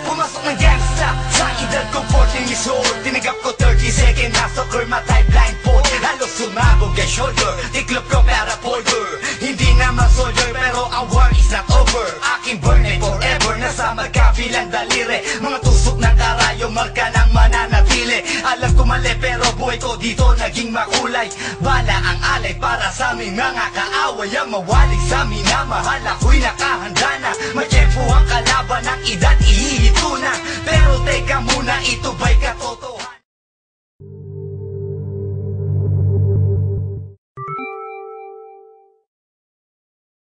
Pumasok ng gangsta sa edad ko 14 years old. Tinagap ko 30 second na soccer, matay blindfold. Halos sumabog ang shoulder, tiklop ko para folder. Hindi naman soldier pero ang war is not over. Aking burn ay forever, nasa magkabilang daliri. Mga tusok ng karayo, marka ng mananatili. Alam ko mali pero buhay ko dito naging makulay. Bala ang alay para sa aming mga kaaway. Ang mawalig sa amin na mahal, ako'y nakahanda na. May tempo ang kalaban ng edad, ihihito na. Pero teka mo